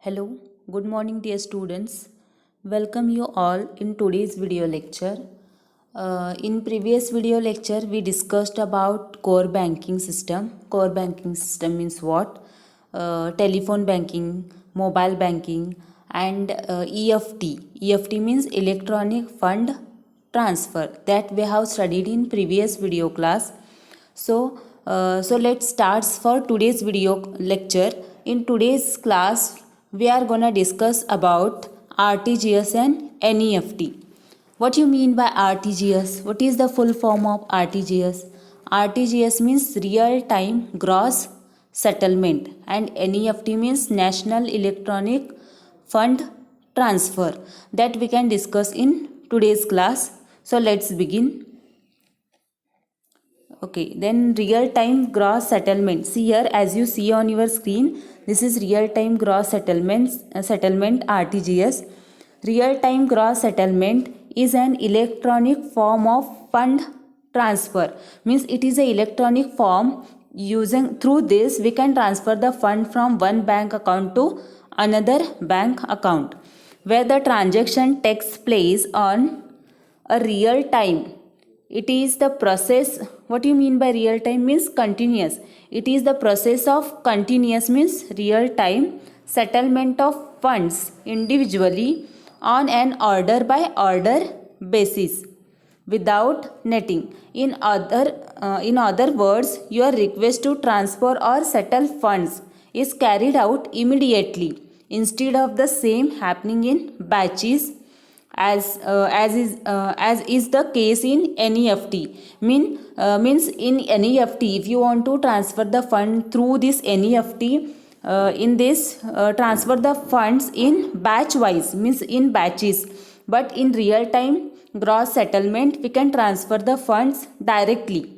Hello, good morning dear students. Welcome you all in today's video lecture. In previous video lecture we discussed about core banking system. Core banking system means what? Telephone banking, mobile banking and EFT. EFT means electronic fund transfer that we have studied in previous video class. So let's start for today's video lecture. In today's class, we are gonna discuss about RTGS and NEFT. What you mean by RTGS? What is the full form of RTGS? RTGS means real time gross settlement and NEFT means National Electronic Fund Transfer that we can discuss in today's class. So let's begin. Okay, then real time gross settlement. See here, as you see on your screen, this is real time gross settlement RTGS. Real time gross settlement is an electronic form of fund transfer. Means it is a electronic form. Using through this we can transfer the fund from one bank account to another bank account, where the transaction takes place on a real time. It is the process. What you mean by real time means continuous. It is the process of continuous means real time settlement of funds individually on an order by order basis without netting. In other words, your request to transfer or settle funds is carried out immediately instead of the same happening in batches as is the case in NEFT. Means in NEFT, if you want to transfer the fund through this NEFT, in this transfer the funds in batch wise, means in batches. But in real time gross settlement, we can transfer the funds directly.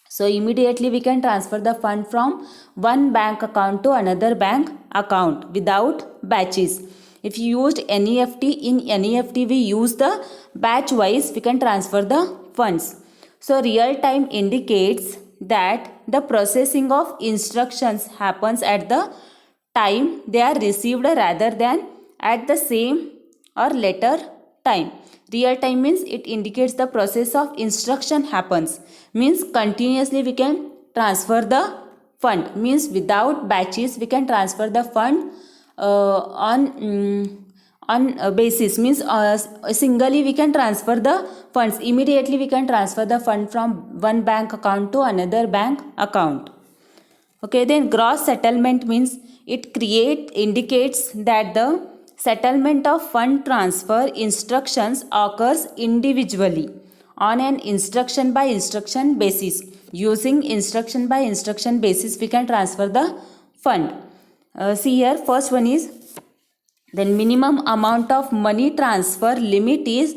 So immediately we can transfer the fund from one bank account to another bank account without batches. If you used NEFT, in NEFT we use the batch wise, we can transfer the funds. So real time indicates that the processing of instructions happens at the time they are received rather than at the same or later time. Real time means it indicates the process of instruction happens. Means continuously we can transfer the fund. Means without batches we can transfer the fund on basis. Means singly we can transfer the funds. Immediately we can transfer the fund from one bank account to another bank account. Okay, then gross settlement means it indicates that the settlement of fund transfer instructions occurs individually on an instruction by instruction basis. Using instruction by instruction basis we can transfer the fund. See here, first one is, then minimum amount of money transfer limit is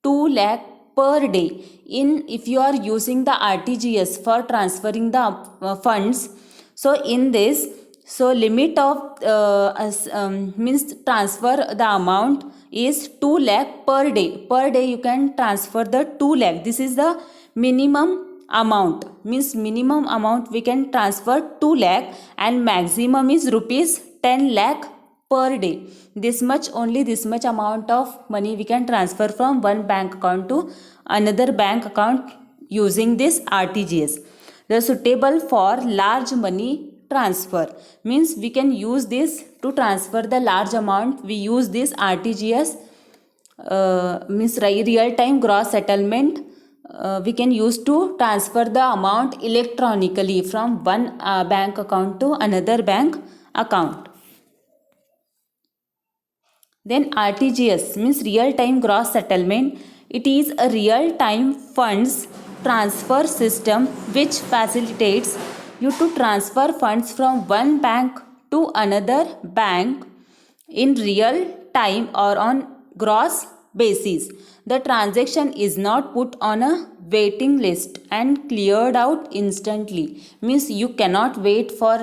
2 lakh per day. If you are using the RTGS for transferring the funds, so in this, so limit of means transfer the amount is 2 lakh per day. Per day you can transfer the 2 lakh. This is the minimum amount. Means minimum amount we can transfer 2 lakh and maximum is rupees 10 lakh per day. This much amount of money we can transfer from one bank account to another bank account using this RTGS. They are suitable for large money transfer. Means we can use this to transfer the large amount. We use this RTGS, means real time gross settlement. We can use to transfer the amount electronically from one bank account to another bank account. Then RTGS means real time gross settlement. It is a real time funds transfer system which facilitates you to transfer funds from one bank to another bank in real time or on gross basis. The transaction is not put on a waiting list and cleared out instantly. Means you cannot wait for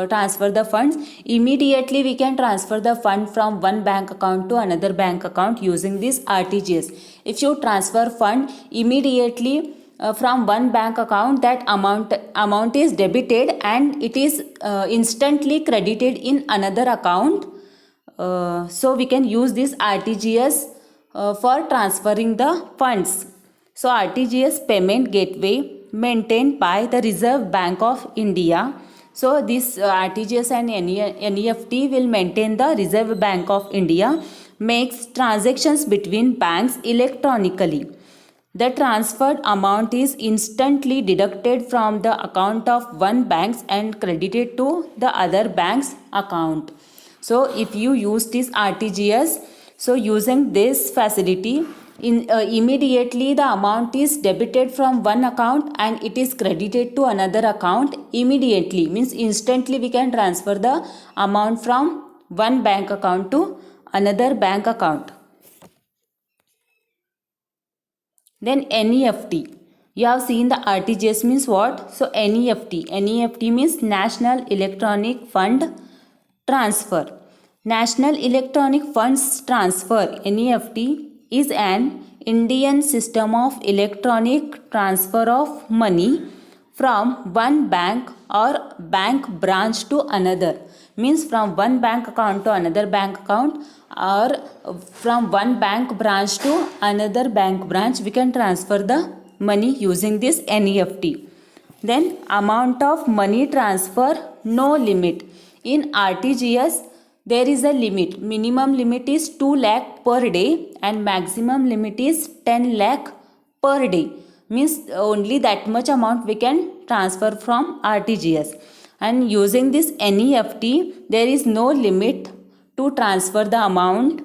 transfer the funds. Immediately we can transfer the fund from one bank account to another bank account using this RTGS. If you transfer fund immediately from one bank account, that amount is debited and it is instantly credited in another account so we can use this RTGS for transferring the funds. So RTGS payment gateway maintained by the Reserve Bank of India. So this RTGS and NEFT will maintain the Reserve Bank of India, makes transactions between banks electronically. The transferred amount is instantly deducted from the account of one bank and credited to the other bank's account. So if you use this RTGS, so using this facility, immediately the amount is debited from one account and it is credited to another account immediately, means instantly we can transfer the amount from one bank account to another bank account. Then NEFT. You have seen the RTGS means what? So NEFT. NEFT means National Electronic Fund Transfer. National Electronic Funds Transfer, NEFT, is an Indian system of electronic transfer of money from one bank or bank branch to another. Means from one bank account to another bank account, or from one bank branch to another bank branch we can transfer the money using this NEFT. Then amount of money transfer, no limit. In RTGS there is a limit. Minimum limit is 2 lakh per day and maximum limit is 10 lakh per day. Means only that much amount we can transfer from RTGS. And using this NEFT there is no limit to transfer the amount.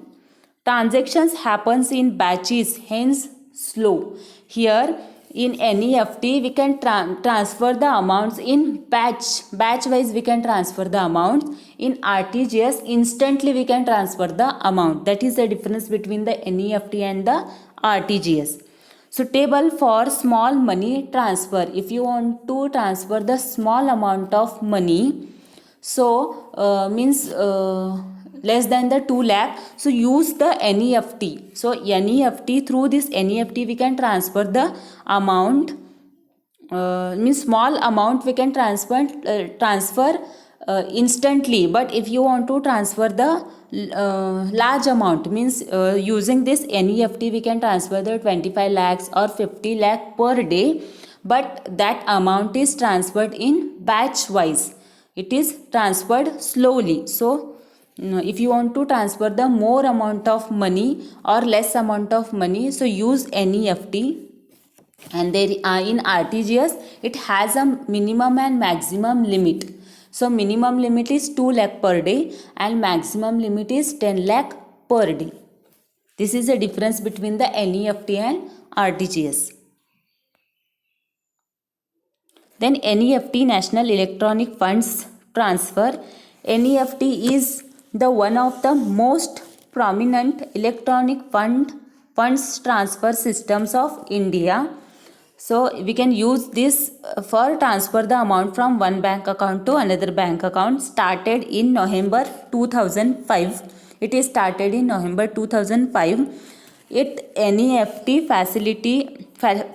Transactions happens in batches, hence slow. Here in NEFT we can transfer the amounts in batch wise we can transfer the amounts. In RTGS instantly we can transfer the amount. That is the difference between the NEFT and the RTGS. Suitable for small money transfer. If you want to transfer the small amount of money, so means less than the 2 lakh, so use the NEFT. So NEFT, through this NEFT we can transfer the amount, means small amount we can transfer instantly. But if you want to transfer the large amount, means using this NEFT we can transfer the 25 lakhs or 50 lakh per day, but that amount is transferred in batch wise. It is transferred slowly. So if you want to transfer the more amount of money or less amount of money, so use NEFT. And there in RTGS it has a minimum and maximum limit. So minimum limit is 2 lakh per day and maximum limit is 10 lakh per day. This is the difference between the NEFT and RTGS. Then NEFT, National Electronic Funds Transfer. NEFT is the one of the most prominent electronic funds transfer systems of India. So we can use this for transfer the amount from one bank account to another bank account. Started in November 2005. It is started in November 2005. NEFT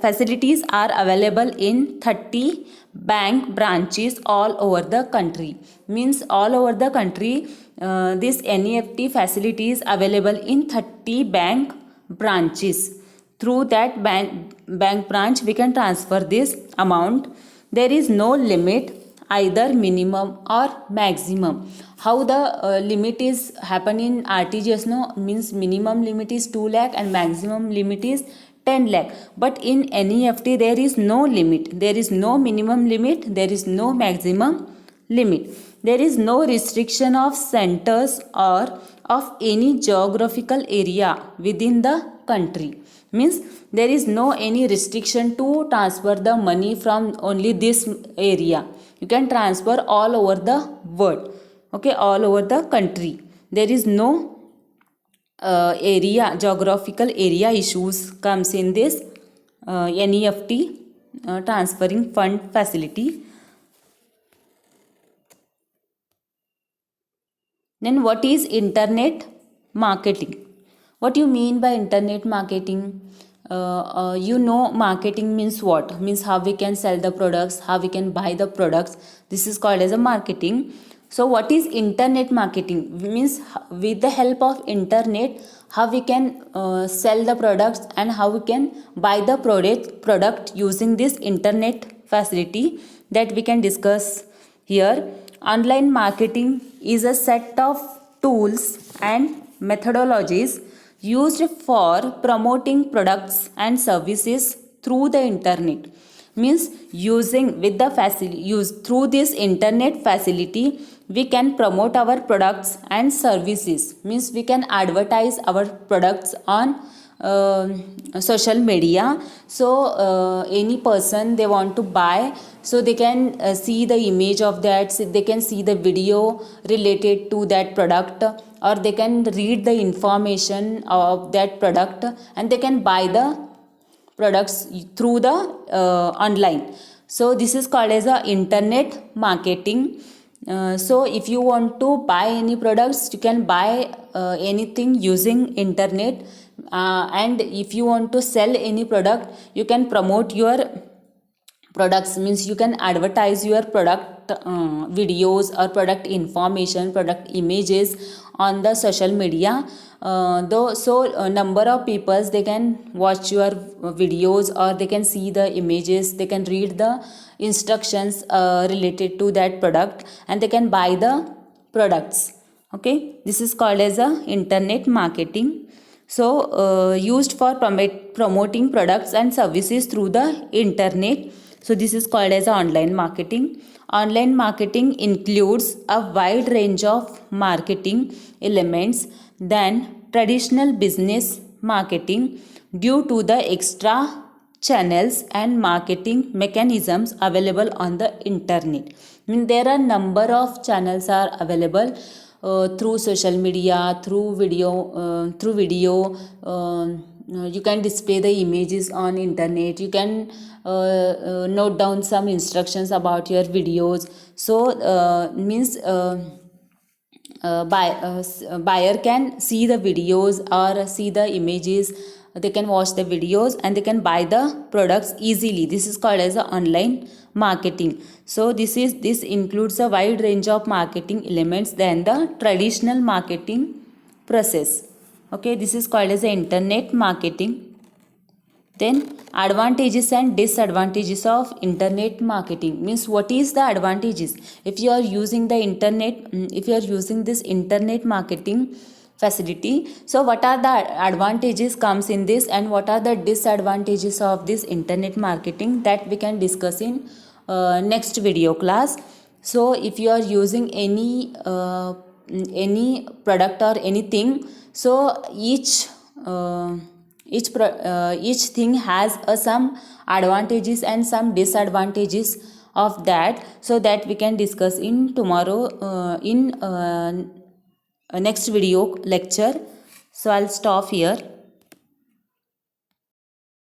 facilities are available in 30 bank branches all over the country. Means all over the country this NEFT facility is available in 30 bank branches. Through that bank branch we can transfer this amount. There is no limit, either minimum or maximum. How the limit is happen in RTGS, no, means minimum limit is 2 lakh and maximum limit is 10 lakh. But in NEFT there is no limit. There is no minimum limit. There is no maximum limit. There is no restriction of centers or of any geographical area within the country. Means there is no any restriction to transfer the money from only this area. You can transfer all over the world, okay, all over the country. There is no geographical area issues comes in this NEFT transferring fund facility. Then what is internet marketing? What do you mean by internet marketing? Marketing means what? Means how we can sell the products, how we can buy the products. This is called as a marketing. So what is internet marketing? Means with the help of internet, how we can sell the products and how we can buy the product using this internet facility, that we can discuss here. Online marketing is a set of tools and methodologies used for promoting products and services through the internet. Means using with the facility, use through this internet facility, we can promote our products and services. Means we can advertise our products on social media. So any person they want to buy, so they can see the image of that, so they can see the video related to that product, or they can read the information of that product, and they can buy the products through the online. So this is called as a internet marketing. So if you want to buy any products, you can buy anything using internet, and if you want to sell any product, you can promote your products. Means you can advertise your product videos or product information, product images on the social media. Though so number of people they can watch your videos, or they can see the images, they can read the instructions related to that product, and they can buy the products. Okay, this is called as a internet marketing. So used for promoting products and services through the internet. So this is called as online marketing. Online marketing includes a wide range of marketing elements than traditional business marketing, due to the extra channels and marketing mechanisms available on the internet. I mean, there are number of channels are available through social media, through video. You can display the images on internet. You can note down some instructions about your videos. So means buyer can see the videos or see the images, they can watch the videos, and they can buy the products easily. This is called as a online marketing. So this includes a wide range of marketing elements than the traditional marketing process. Okay, this is called as the internet marketing. Then advantages and disadvantages of internet marketing. Means what is the advantages if you are using the internet, if you are using this internet marketing facility. So what are the advantages comes in this, and what are the disadvantages of this internet marketing, that we can discuss in next video class. So if you are using any product or anything, so each thing has some advantages and some disadvantages of that. So that we can discuss in tomorrow in next video lecture. So I'll stop here.